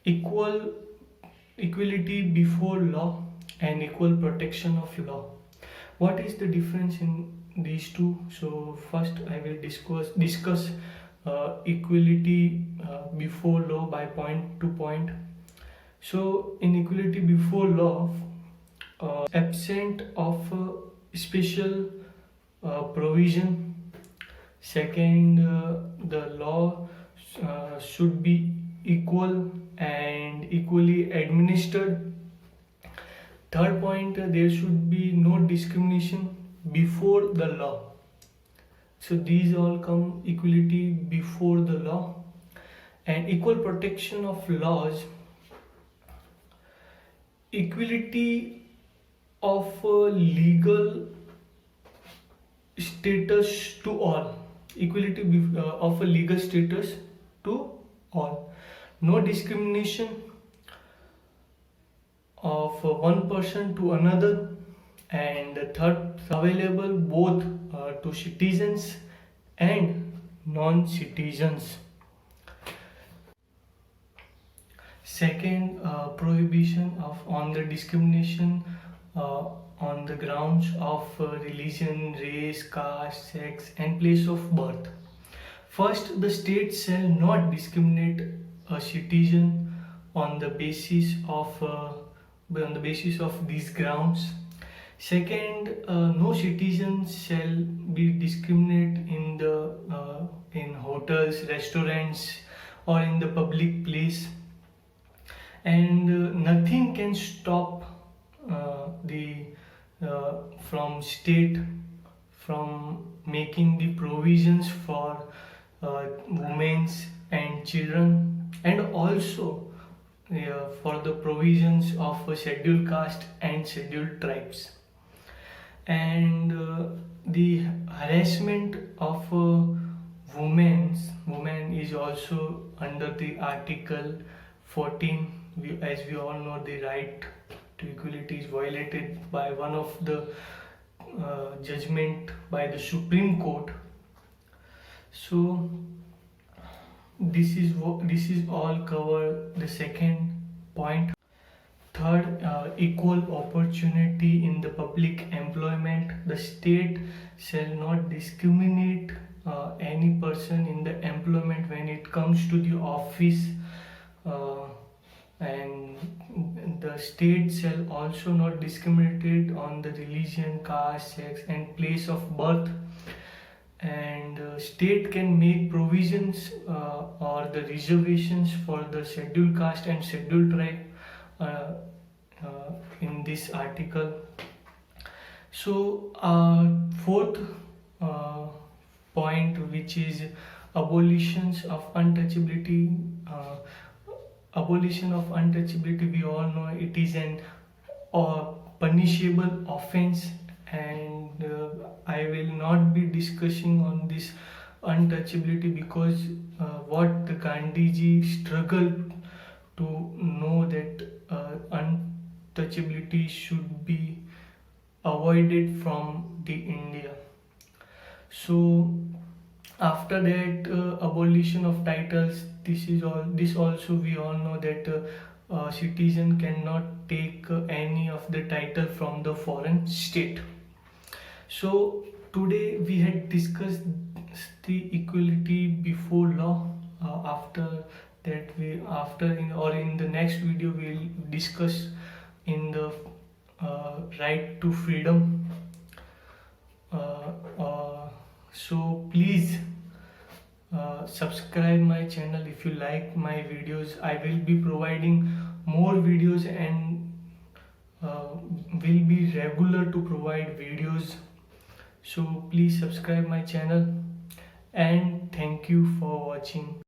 Equal equality before law and equal protection of law. What is the difference in these two? So first I will discuss equality before law by point to point. So in equality before law, absent of special provision. Second, the law should be equal and equally administered. Third point, there should be no discrimination before the law. So these all come equality before the law. And equal protection of laws, equality of legal status to all, equality of a legal status to all, no discrimination of one person to another, and third, available both to citizens and non-citizens. Second, prohibition of on the discrimination on the grounds of religion, race, caste, sex, and place of birth. First, the state shall not discriminate a citizen on the basis of these grounds. Second, no citizen shall be discriminated in hotels, restaurants, or in the public place, and nothing can stop the from state from making the provisions for women and children, and also for the provisions of scheduled caste and scheduled tribes. And the harassment of women is also under the article 14. As we all know, the right to equality is violated by one of the judgment by the Supreme Court. So this is all cover the second point. Third, equal opportunity in the public employment. The state shall not discriminate any person in the employment when it comes to the office, and the state shall also not discriminate on the religion, caste, sex, and place of birth. And state can make provisions or the reservations for the scheduled caste and scheduled tribe uh, in this article. So fourth point, which is abolitions of untouchability. Abolition of untouchability, we all know it is an punishable offense, and I will not be discussing on this untouchability because what the Gandhiji struggled to know that untouchability should be avoided from the India. So after that, abolition of titles. This also we all know that citizen cannot take any of the title from the foreign state. So today we had discussed the equality before law. After that, in the next video we'll discuss in the right to freedom. So please subscribe my channel if you like my videos. I will be providing more videos and will be regular to provide videos. So please subscribe my channel, and thank you for watching.